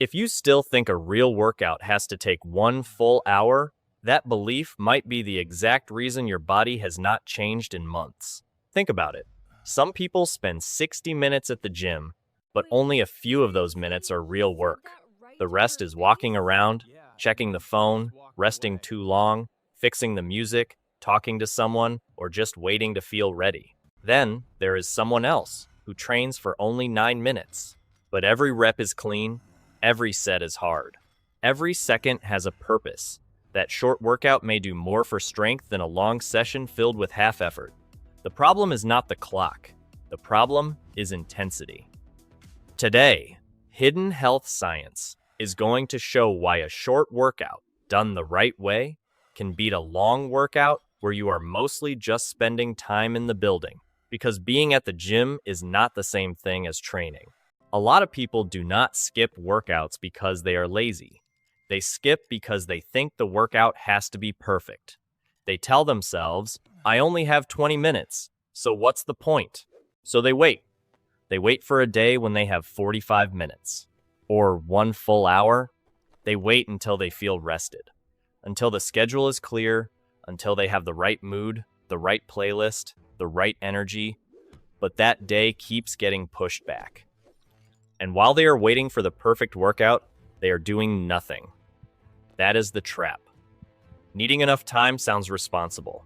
If you still think a real workout has to take 1 full hour, that belief might be the exact reason your body has not changed in months. Think about it. Some people spend 60 minutes at the gym, but only a few of those minutes are real work. The rest is walking around, checking the phone, resting too long, fixing the music, talking to someone, or just waiting to feel ready. Then there is someone else who trains for only 9 minutes. But every rep is clean, every set is hard. Every second has a purpose. That short workout may do more for strength than a long session filled with half effort. The problem is not the clock. The problem is intensity. Today, Hidden Health Science is going to show why a short workout done the right way can beat a long workout where you are mostly just spending time in the building, because being at the gym is not the same thing as training. A lot of people do not skip workouts because they are lazy. They skip because they think the workout has to be perfect. They tell themselves, I only have 20 minutes, so what's the point? So they wait. They wait for a day when they have 45 minutes. Or 1 full hour. They wait until they feel rested. Until the schedule is clear, until they have the right mood, the right playlist, the right energy. But that day keeps getting pushed back. And while they are waiting for the perfect workout, they are doing nothing. That is the trap. Needing enough time sounds responsible.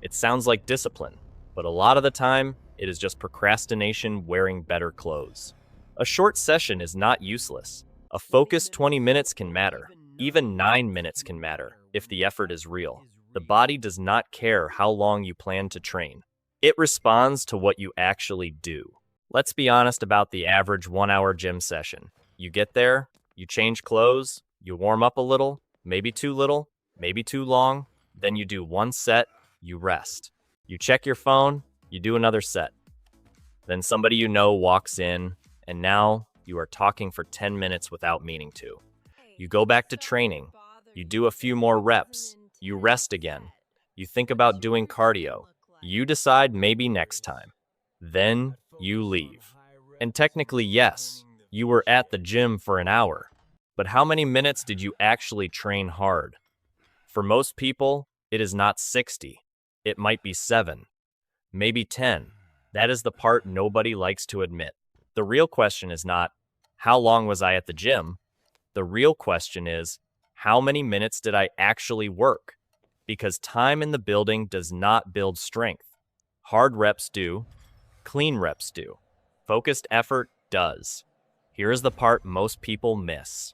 It sounds like discipline, but a lot of the time, it is just procrastination wearing better clothes. A short session is not useless. A focused 20 minutes can matter. Even 9 minutes can matter if the effort is real. The body does not care how long you plan to train. It responds to what you actually do. Let's be honest about the average 1 hour gym session. You get there, you change clothes, you warm up a little, maybe too little, maybe too long, then you do one set, you rest. You check your phone, you do another set. Then somebody you know walks in, and now you are talking for 10 minutes without meaning to. You go back to training, you do a few more reps, you rest again. You think about doing cardio, you decide maybe next time. Then you leave. And technically, yes, you were at the gym for an hour. But how many minutes did you actually train hard? For most people, it is not 60. It might be 7, maybe 10. That is the part nobody likes to admit. The real question is not, how long was I at the gym? The real question is, how many minutes did I actually work? Because time in the building does not build strength. Hard reps do. Clean reps do. Focused effort does. Here is the part most people miss.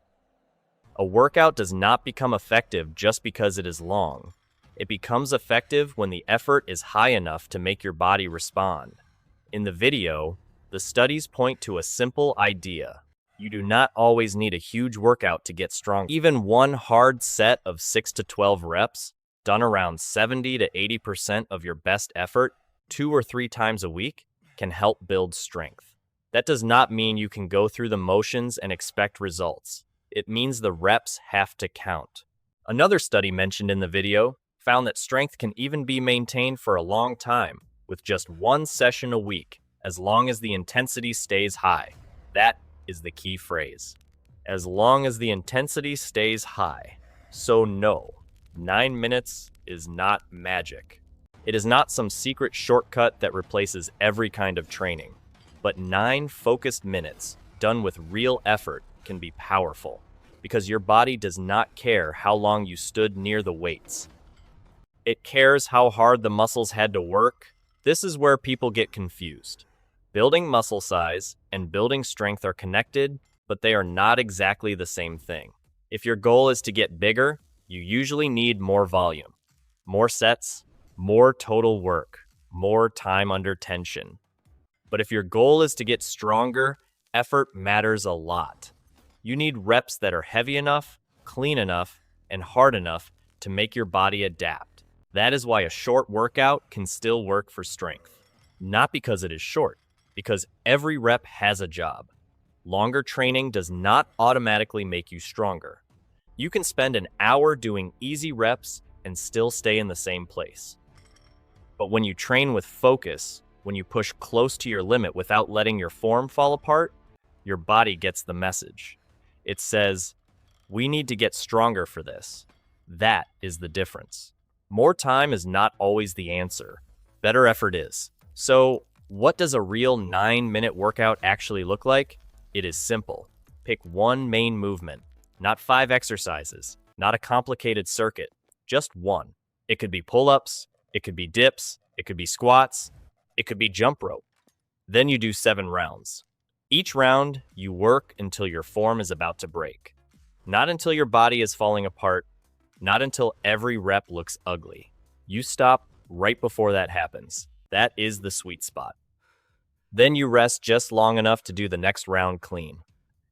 A workout does not become effective just because it is long. It becomes effective when the effort is high enough to make your body respond. In the video, the studies point to a simple idea. You do not always need a huge workout to get strong. Even one hard set of 6 to 12 reps, done around 70 to 80% of your best effort 2 or 3 times a week, can help build strength. That does not mean you can go through the motions and expect results. It means the reps have to count. Another study mentioned in the video found that strength can even be maintained for a long time with just 1 session a week, as long as the intensity stays high. That is the key phrase. As long as the intensity stays high. So no, 9 minutes is not magic. It is not some secret shortcut that replaces every kind of training. But 9 focused minutes, done with real effort, can be powerful, because your body does not care how long you stood near the weights. It cares how hard the muscles had to work. This is where people get confused. Building muscle size and building strength are connected, but they are not exactly the same thing. If your goal is to get bigger, you usually need more volume, more sets, more total work, more time under tension. But if your goal is to get stronger, effort matters a lot. You need reps that are heavy enough, clean enough, and hard enough to make your body adapt. That is why a short workout can still work for strength. Not because it is short, because every rep has a job. Longer training does not automatically make you stronger. You can spend an hour doing easy reps and still stay in the same place. But when you train with focus, when you push close to your limit without letting your form fall apart, your body gets the message. It says, we need to get stronger for this. That is the difference. More time is not always the answer. Better effort is. So, what does a real 9-minute workout actually look like? It is simple. Pick one main movement, not 5 exercises, not a complicated circuit, just one. It could be pull-ups, it could be dips, it could be squats, it could be jump rope. Then you do 7 rounds. Each round, you work until your form is about to break. Not until your body is falling apart, not until every rep looks ugly. You stop right before that happens. That is the sweet spot. Then you rest just long enough to do the next round clean.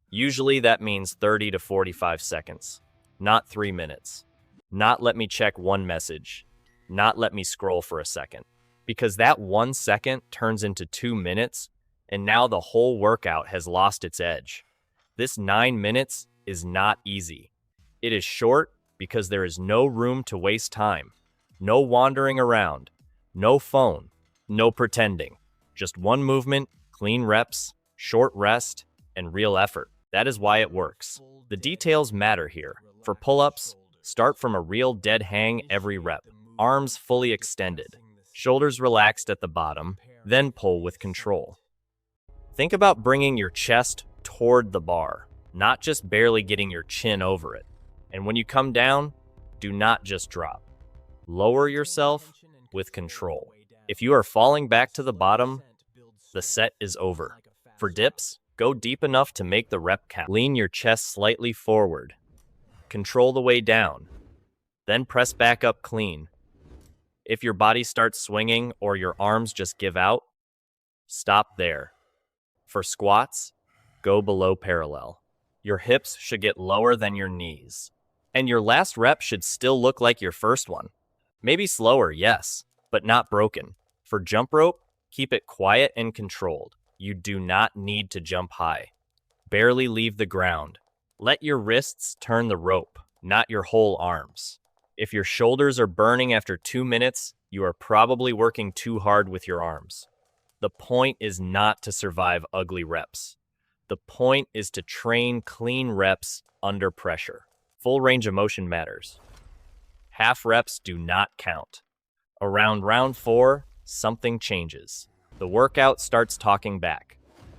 Usually that means 30 to 45 seconds, not 3 minutes. Not let me check one message, not let me scroll for a second. Because that 1 second turns into 2 minutes, and now the whole workout has lost its edge. This 9 minutes is not easy. It is short because there is no room to waste time. No wandering around, no phone, no pretending. Just one movement, clean reps, short rest, and real effort. That is why it works. The details matter here. For pull-ups, start from a real dead hang every rep. Arms fully extended, shoulders relaxed at the bottom, then pull with control. Think about bringing your chest toward the bar, not just barely getting your chin over it. And when you come down, do not just drop. Lower yourself with control. If you are falling back to the bottom, the set is over. For dips, go deep enough to make the rep count. Lean your chest slightly forward. Control the way down. Then press back up clean. If your body starts swinging or your arms just give out, stop there. For squats, go below parallel. Your hips should get lower than your knees. And your last rep should still look like your first one. Maybe slower, yes, but not broken. For jump rope, keep it quiet and controlled. You do not need to jump high. Barely leave the ground. Let your wrists turn the rope, not your whole arms. If your shoulders are burning after 2 minutes, you are probably working too hard with your arms. The point is not to survive ugly reps. The point is to train clean reps under pressure. Full range of motion matters. Half reps do not count. Around round 4, something changes. The workout starts talking back.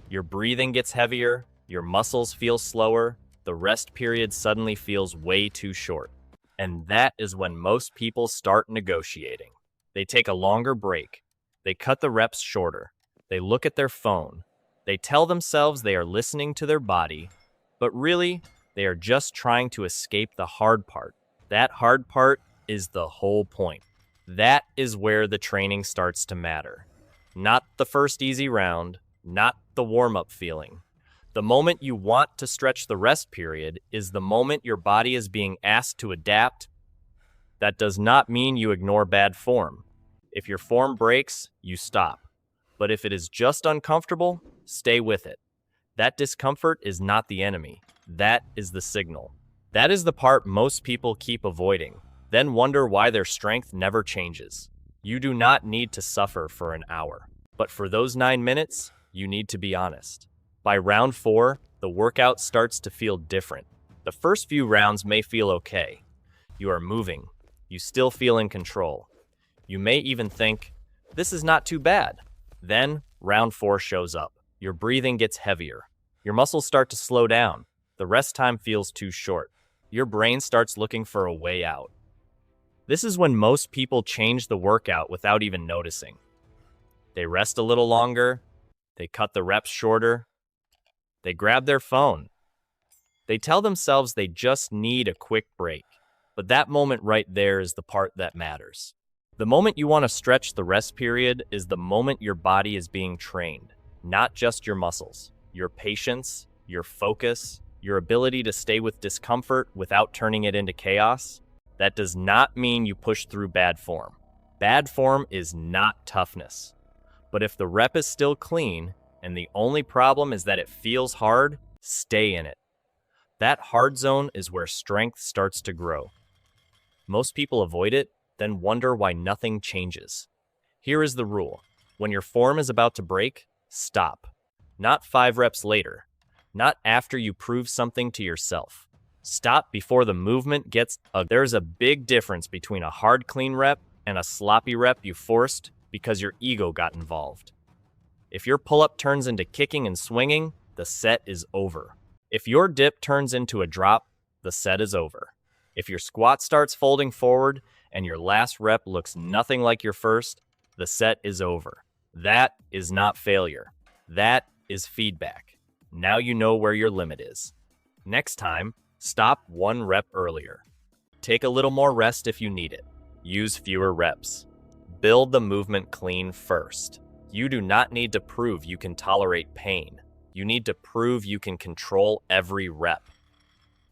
Your breathing gets heavier, your muscles feel slower, the rest period suddenly feels way too short. And that is when most people start negotiating. They take a longer break. They cut the reps shorter. They look at their phone. They tell themselves they are listening to their body, but really, they are just trying to escape the hard part. That hard part is the whole point. That is where the training starts to matter. Not the first easy round, not the warm-up feeling. The moment you want to stretch the rest period is the moment your body is being asked to adapt. That does not mean you ignore bad form. If your form breaks, you stop. But if it is just uncomfortable, stay with it. That discomfort is not the enemy. That is the signal. That is the part most people keep avoiding, then wonder why their strength never changes. You do not need to suffer for an hour. But for those 9 minutes, you need to be honest. By round 4, the workout starts to feel different. The first few rounds may feel okay. You are moving. You still feel in control. You may even think, this is not too bad. Then, round 4 shows up. Your breathing gets heavier. Your muscles start to slow down. The rest time feels too short. Your brain starts looking for a way out. This is when most people change the workout without even noticing. They rest a little longer. They cut the reps shorter. They grab their phone. They tell themselves they just need a quick break. But that moment right there is the part that matters. The moment you want to stretch the rest period is the moment your body is being trained, not just your muscles. Your patience, your focus, your ability to stay with discomfort without turning it into chaos. That does not mean you push through bad form. Bad form is not toughness. But if the rep is still clean, and the only problem is that it feels hard, stay in it. That hard zone is where strength starts to grow. Most people avoid it, then wonder why nothing changes. Here is the rule. When your form is about to break, stop. Not 5 reps later. not after you prove something to yourself. Stop before the movement gets There's a big difference between a hard clean rep and a sloppy rep you forced because your ego got involved. If your pull-up turns into kicking and swinging, the set is over. If your dip turns into a drop, the set is over. If your squat starts folding forward and your last rep looks nothing like your first, the set is over. That is not failure. That is feedback. Now you know where your limit is. Next time, stop one rep earlier. Take a little more rest if you need it. Use fewer reps. Build the movement clean first. You do not need to prove you can tolerate pain. You need to prove you can control every rep.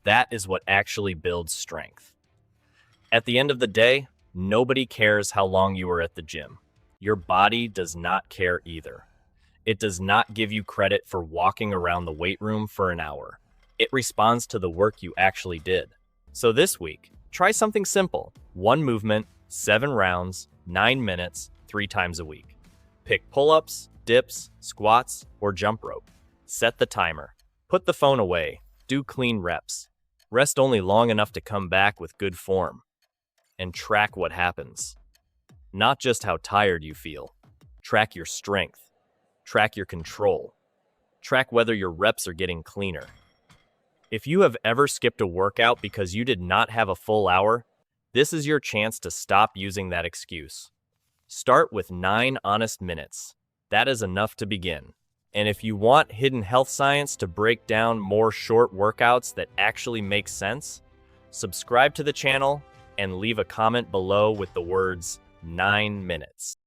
That is what actually builds strength. At the end of the day, nobody cares how long you were at the gym. Your body does not care either. It does not give you credit for walking around the weight room for an hour. It responds to the work you actually did. So this week, try something simple. 1 movement, 7 rounds, 9 minutes, 3 times a week. Pick pull-ups, dips, squats, or jump rope. Set the timer. Put the phone away. Do clean reps. Rest only long enough to come back with good form. And track what happens. Not just how tired you feel. Track your strength. Track your control. Track whether your reps are getting cleaner. If you have ever skipped a workout because you did not have a full hour, this is your chance to stop using that excuse. Start with 9 honest minutes. That is enough to begin. And if you want hidden health science to break down more short workouts that actually make sense, subscribe to the channel and leave a comment below with the words 9 minutes.